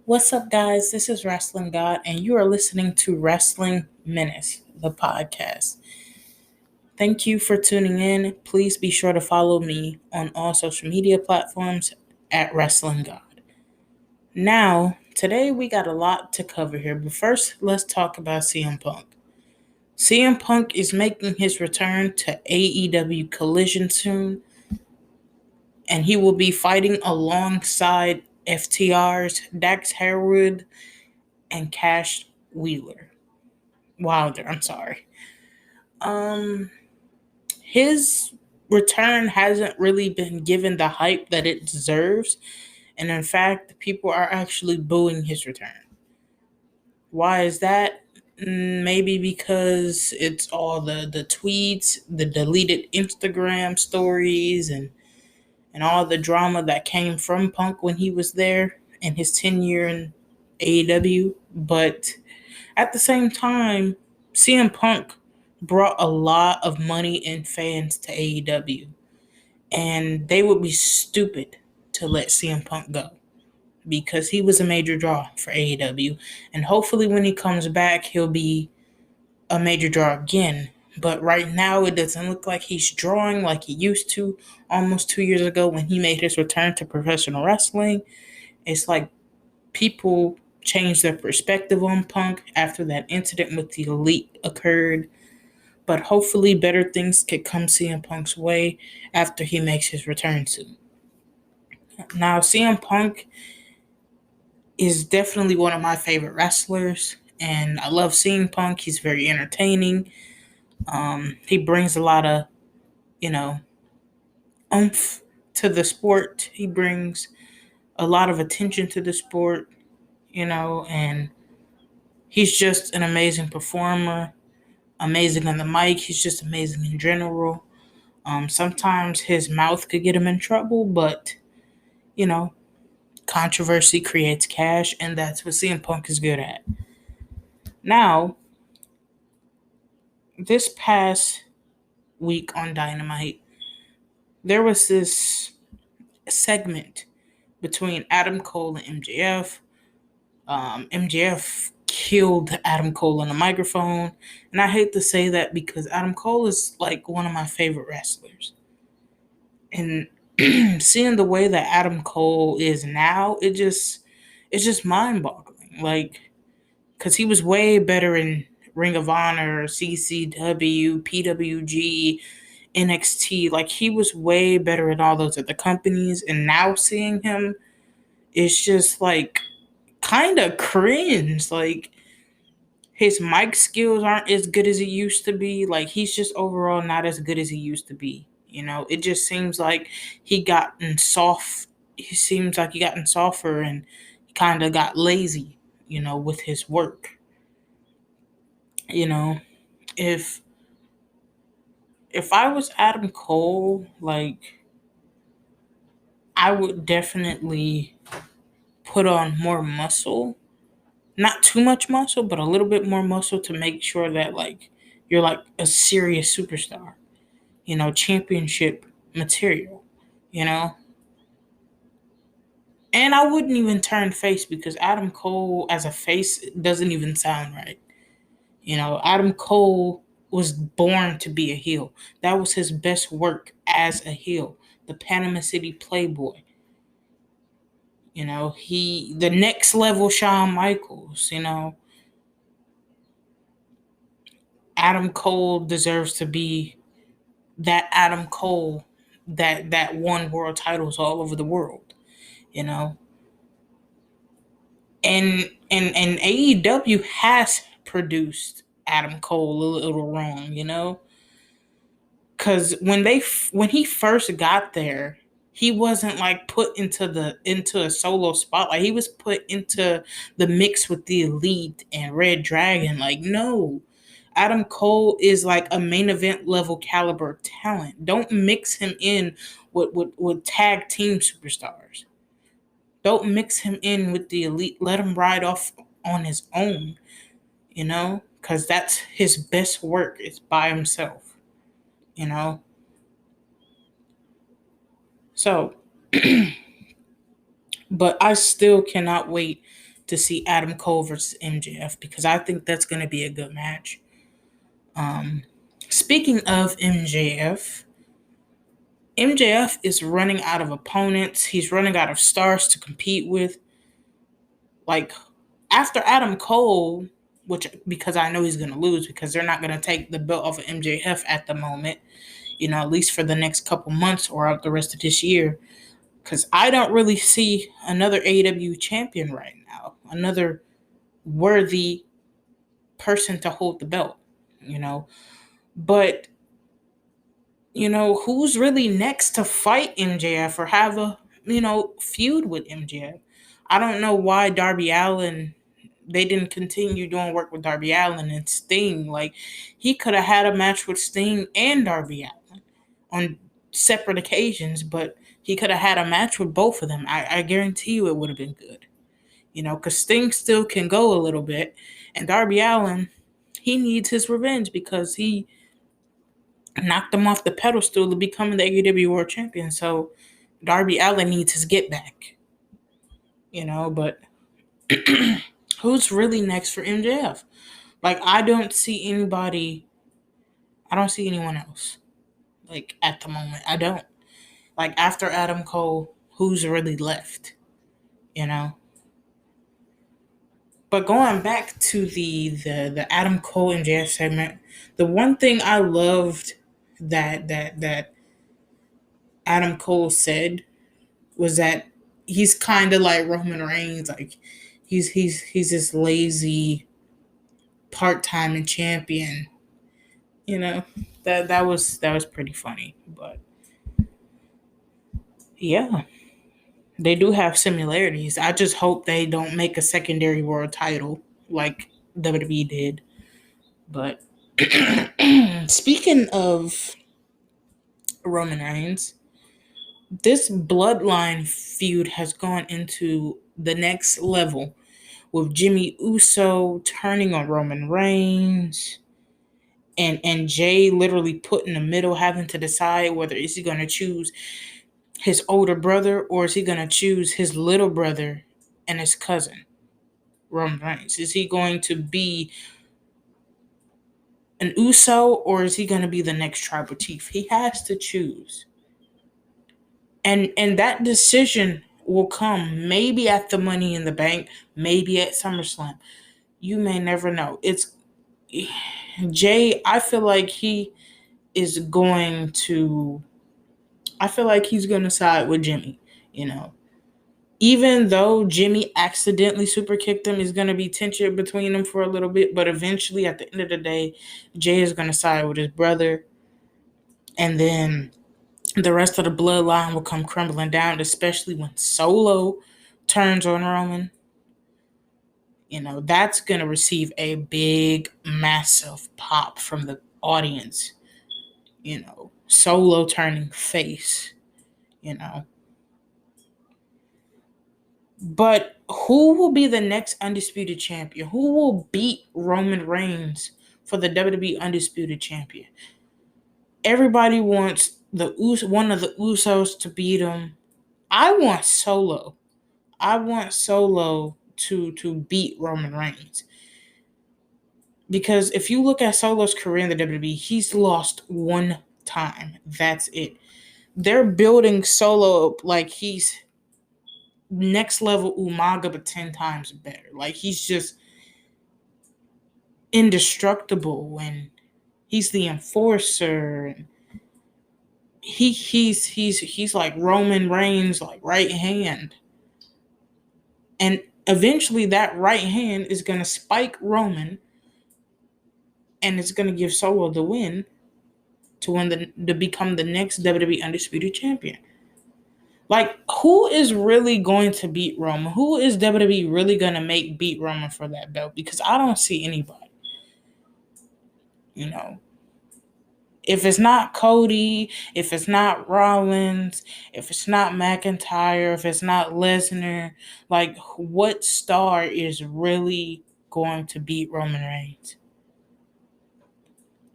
What's up, guys? This is Wrestling God, and you are listening to Wrestling Menace, the podcast. Thank you for tuning in. Please be sure to follow me on all social media platforms at Wrestling God. Now, today we got a lot to cover here, but first, let's talk about CM Punk. CM Punk is making his return to AEW Collision soon, and he will be fighting alongside FTR's Dax Harwood and Cash Wilder. I'm sorry. His return hasn't really been given the hype that it deserves, and in fact, people are actually booing his return. Why is that? Maybe because it's all the tweets, the deleted Instagram stories, and all the drama that came from Punk when he was there in his tenure in AEW. But at the same time, CM Punk brought a lot of money and fans to AEW, and they would be stupid to let CM Punk go because he was a major draw for AEW, and hopefully when he comes back, he'll be a major draw again. But right now, it doesn't look like he's drawing like he used to almost 2 years ago when he made his return to professional wrestling. It's like people changed their perspective on Punk after that incident with the Elite occurred. But hopefully better things could come CM Punk's way after he makes his return soon. Now, CM Punk is definitely one of my favorite wrestlers, and I love seeing Punk. He's very entertaining. He brings a lot of, oomph to the sport. He brings a lot of attention to the sport, and he's just an amazing performer, amazing on the mic. He's just amazing in general. Sometimes his mouth could get him in trouble, but, controversy creates cash, and that's what CM Punk is good at. Now, this past week on Dynamite, there was this segment between Adam Cole and MJF. MJF killed Adam Cole on the microphone, and I hate to say that because Adam Cole is like one of my favorite wrestlers. And seeing the way that Adam Cole is now, it's just mind-boggling. Like, because he was way better in Ring of Honor, CCW, PWG, NXT. Like, he was way better in all those other companies, and now seeing him, it's just like kind of cringe. Like, his mic skills aren't as good as he used to be. Like, he's just overall not as good as he used to be. It just seems like he gotten soft. He seems like he gotten softer and he kind of got lazy, with his work. If I was Adam Cole, like, I would definitely put on more muscle. Not too much muscle, but a little bit more muscle to make sure that, like, you're like a serious superstar. Championship material, you know? And I wouldn't even turn face because Adam Cole as a face doesn't even sound right. Adam Cole was born to be a heel. That was his best work as a heel. The Panama City Playboy. The next level Shawn Michaels, Adam Cole deserves to be that Adam Cole that won world titles all over the world, you know. And AEW has produced Adam Cole a little wrong, because when he first got there, he wasn't like put into a solo spotlight. He was put into the mix with the Elite and Red Dragon. Like, no, Adam Cole is like a main event level caliber talent. Don't mix him in with tag team superstars. Don't mix him in with the Elite. Let him ride off on his own, because that's his best work is by himself, you know. So, but I still cannot wait to see Adam Cole versus MJF because I think that's going to be a good match. Speaking of MJF is running out of opponents. He's running out of stars to compete with. Like, after Adam Cole, which, because I know he's going to lose because they're not going to take the belt off of MJF at the moment, at least for the next couple months or out the rest of this year. Because I don't really see another AEW champion right now, another worthy person to hold the belt, But, who's really next to fight MJF or have a, feud with MJF? I don't know why Darby Allin, they didn't continue doing work with Darby Allin and Sting. Like, he could have had a match with Sting and Darby Allin on separate occasions, but he could have had a match with both of them. I guarantee you it would have been good. Because Sting still can go a little bit. And Darby Allin, he needs his revenge because he knocked him off the pedestal to becoming the AEW World Champion. So Darby Allin needs his get back. But who's really next for MJF? Like, I don't see anyone else. Like, at the moment, I don't. Like, after Adam Cole, who's really left? But going back to the Adam Cole and MJF segment, the one thing I loved that Adam Cole said was that he's kind of like Roman Reigns, like he's this lazy part-time champion. That was pretty funny, but yeah. They do have similarities. I just hope they don't make a secondary world title like WWE did. But speaking of Roman Reigns, this Bloodline feud has gone into the next level with Jimmy Uso turning on Roman Reigns and Jay literally put in the middle, having to decide whether is he going to choose his older brother or is he going to choose his little brother and his cousin, Roman Reigns? Is he going to be an Uso or is he going to be the next tribal chief? He has to choose. And that decision will come maybe at the Money in the Bank, maybe at SummerSlam. You may never know. It's Jay, I feel like he's going to side with Jimmy, Even though Jimmy accidentally super kicked him, is going to be tension between them for a little bit, but eventually at the end of the day, Jay is going to side with his brother. And then the rest of the bloodline will come crumbling down, especially when Solo turns on Roman. That's going to receive a big, massive pop from the audience. Solo turning face, But who will be the next undisputed champion? Who will beat Roman Reigns for the WWE Undisputed Champion? Everybody wants one of the Usos to beat him. I want Solo. I want Solo to beat Roman Reigns. Because if you look at Solo's career in the WWE, he's lost one time. That's it. They're building Solo up like he's next level Umaga, but 10 times better. Like, he's just indestructible and he's the enforcer. And he's like Roman Reigns, like right hand. And eventually that right hand is going to spike Roman and it's going to give Solo the win to become the next WWE Undisputed Champion. Like, who is really going to beat Roman? Who is WWE really going to make beat Roman for that belt? Because I don't see anybody. If it's not Cody, if it's not Rollins, if it's not McIntyre, if it's not Lesnar, like, what star is really going to beat Roman Reigns?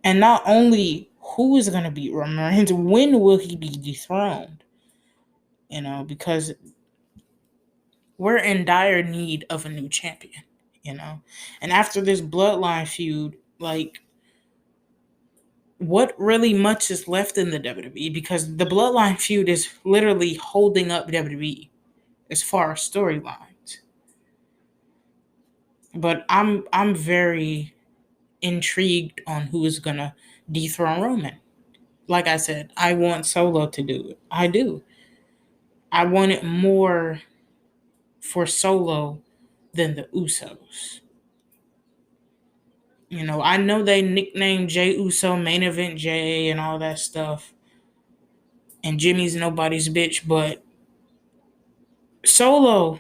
And not only who is going to beat Roman Reigns, when will he be dethroned? Because we're in dire need of a new champion, you know? And after this Bloodline feud, like, what really much is left in the WWE? Because the Bloodline feud is literally holding up WWE as far as storylines. But I'm very intrigued on who is gonna dethrone Roman. Like I said, I want Solo to do it. I do. I want it more for Solo than the Usos. You know, I know they nicknamed Jey Uso Main Event Jay and all that stuff. And Jimmy's nobody's bitch, but Solo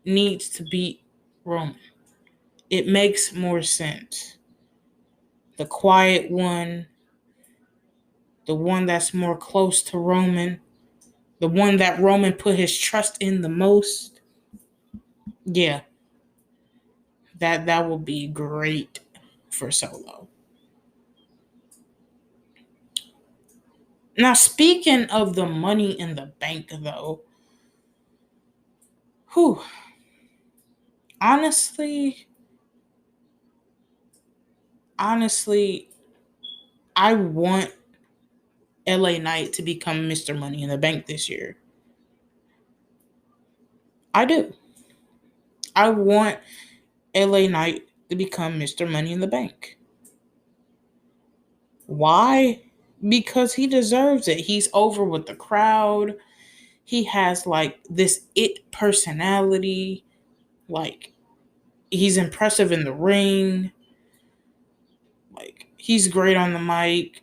needs to beat Roman. It makes more sense. The quiet one, the one that's more close to Roman, the one that Roman put his trust in the most. Yeah, that will be great for Solo. Now, speaking of the money in the bank, though, whew, honestly, honestly, I want LA Knight to become Mr. Money in the Bank this year. I do. I want LA Knight to become Mr. Money in the Bank. Why? Because he deserves it. He's over with the crowd. He has like this it personality. Like, he's impressive in the ring. Like, he's great on the mic.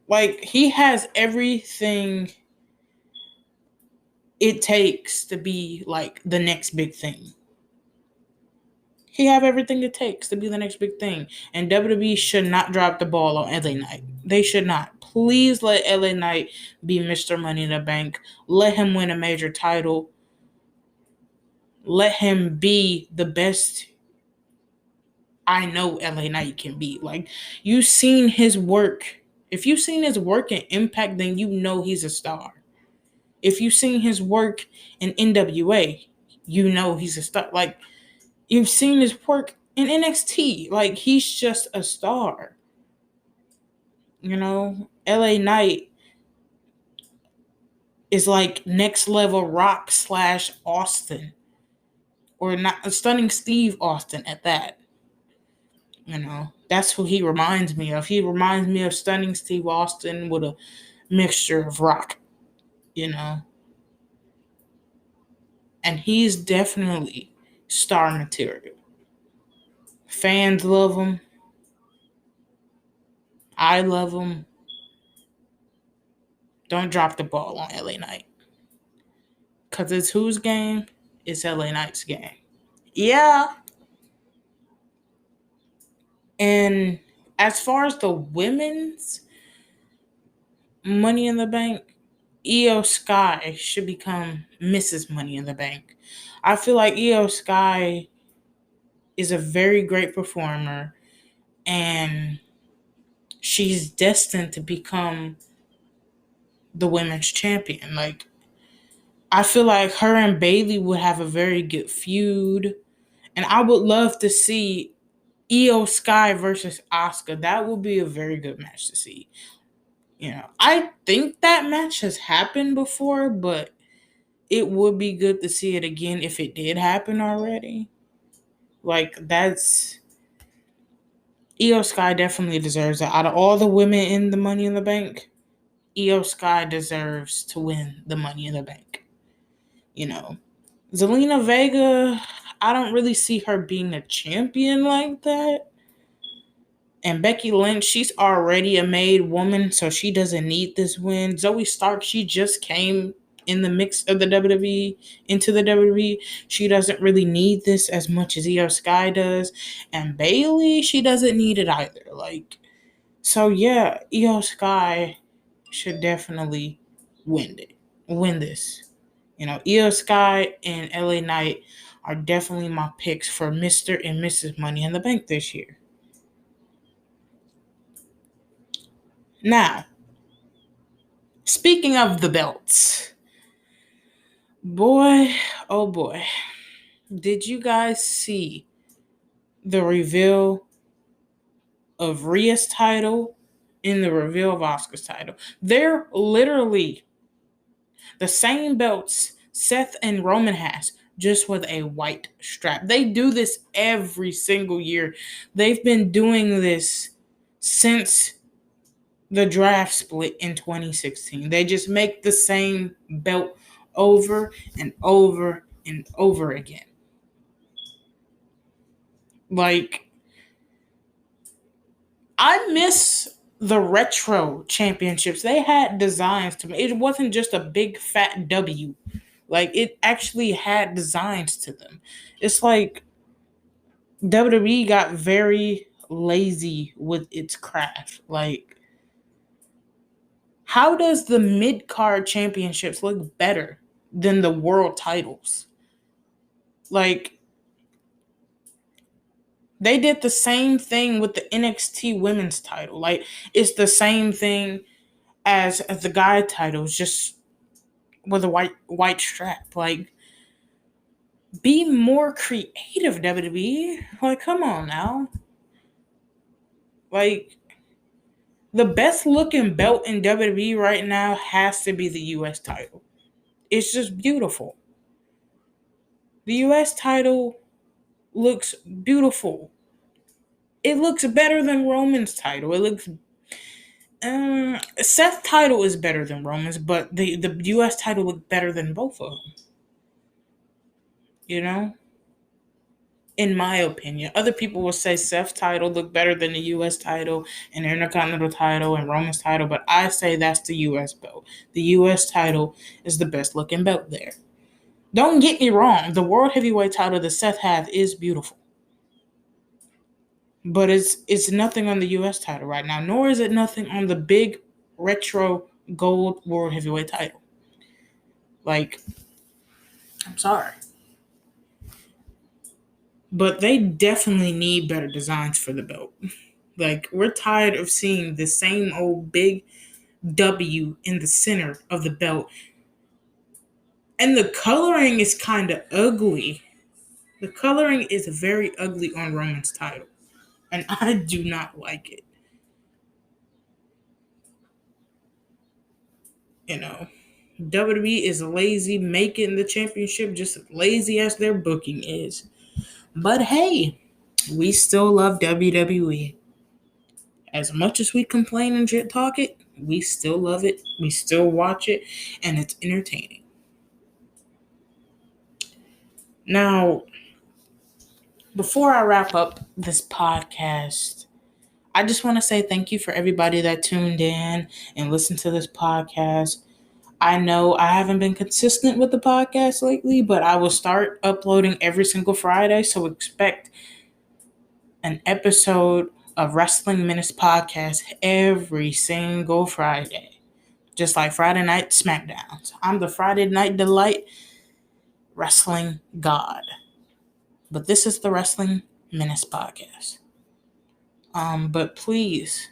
Like, he has everything it takes to be like the next big thing. He have everything it takes to be the next big thing. And WWE should not drop the ball on LA Knight. They should not. Please let LA Knight be Mr. Money in the Bank. Let him win a major title. Let him be the best I know LA Knight can be. Like, you've seen his work. If you've seen his work in Impact, then you know he's a star. If you've seen his work in NWA, you know he's a star. Like, you've seen his work in NXT. Like, he's just a star. You know, LA Knight is like next level Rock / Austin. Or not, Stunning Steve Austin at that. You know, that's who he reminds me of. He reminds me of Stunning Steve Austin with a mixture of Rock, you know. And he's definitely star material. Fans love him. I love him. Don't drop the ball on LA Knight. Because it's whose game? It's LA Knight's game. Yeah. And as far as the women's Money in the Bank, Io Sky should become Mrs. Money in the Bank. I feel like Io Sky is a very great performer and she's destined to become the women's champion. Like, I feel like her and Bailey would have a very good feud. And I would love to see Io Sky versus Asuka. That would be a very good match to see. You know, I think that match has happened before, but it would be good to see it again if it did happen already. Like, that's Io Sky definitely deserves it. Out of all the women in the Money in the Bank, Io Sky deserves to win the Money in the Bank. You know, Zelina Vega, I don't really see her being a champion like that. And Becky Lynch, she's already a made woman, so she doesn't need this win. Zoe Stark, she just came in the mix of the WWE, into the WWE. She doesn't really need this as much as Io Sky does. And Bayley, she doesn't need it either. Like, so yeah, Io Sky should definitely win this. You know, Io Sky and LA Knight are definitely my picks for Mr. and Mrs. Money in the Bank this year. Now, speaking of the belts, Boy, oh boy. Did you guys see the reveal of Rhea's title and the reveal of Oscar's title? They're literally the same belts Seth and Roman has, just with a white strap. They do this every single year. They've been doing this since the draft split in 2016. They just make the same belt over and over and over again. Like, I miss the retro championships. They had designs to me. It wasn't just a big fat W. Like, it actually had designs to them. It's like WWE got very lazy with its craft. Like, how does the mid card championships look better than the world titles? Like, they did the same thing with the NXT women's title. Like, it's the same thing as the guy titles, just with a white strap. Like, be more creative, WWE. Like, come on now. Like, the best looking belt in WWE right now has to be the US title. It's just beautiful. The US title looks beautiful. It looks better than Roman's title. It looks Seth's title is better than Roman's, but the US title looked better than both of them. You know? In my opinion. Other people will say Seth's title looked better than the US title and the Intercontinental title and Roman's title, but I say that's the US belt. The US title is the best looking belt there. Don't get me wrong, the World Heavyweight title that Seth has is beautiful. But it's nothing on the US title right now, nor is it nothing on the big retro gold World Heavyweight title. Like, I'm sorry. But they definitely need better designs for the belt. Like, we're tired of seeing the same old big W in the center of the belt. And the coloring is kind of ugly. The coloring is very ugly on Roman's title. And I do not like it. You know, WWE is lazy making the championship just as lazy as their booking is. But hey, we still love WWE. As much as we complain and shit talk it, we still love it. We still watch it, and it's entertaining. Now, before I wrap up this podcast, I just want to say thank you for everybody that tuned in and listened to this podcast. I know I haven't been consistent with the podcast lately, but I will start uploading every single Friday, so expect an episode of Wrestling Minutes podcast every single Friday. Just like Friday Night SmackDowns. I'm the Friday Night Delight wrestling god. But this is the Wrestling Minutes podcast. But please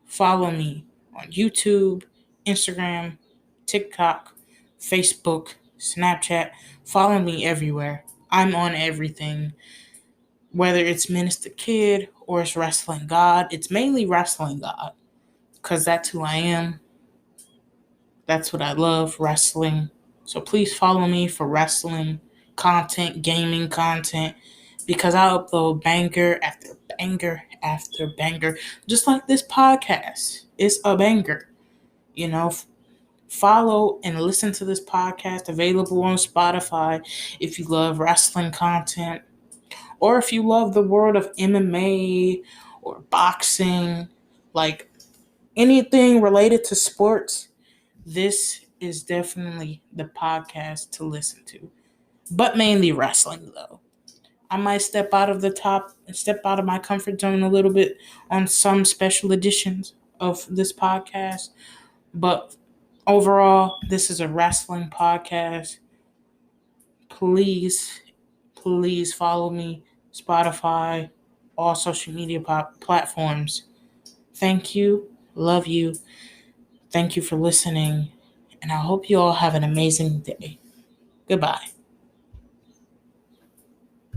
follow me on YouTube, Instagram, TikTok, Facebook, Snapchat. Follow me everywhere. I'm on everything. Whether it's Minutes the Kid or it's Wrestling God, it's mainly Wrestling God. Because that's who I am. That's what I love, wrestling. So please follow me for wrestling content, gaming content, because I upload banger after banger after banger, just like this podcast. It's a banger. You know, follow and listen to this podcast, available on Spotify if you love wrestling content, or if you love the world of MMA or boxing, like anything related to sports. This is definitely the podcast to listen to, but mainly wrestling though. I might step out of my comfort zone a little bit on some special editions of this podcast, but overall, this is a wrestling podcast. Please follow me, Spotify, all social media platforms. Thank you, love you, thank you for listening, And I hope you all have an amazing day. Goodbye.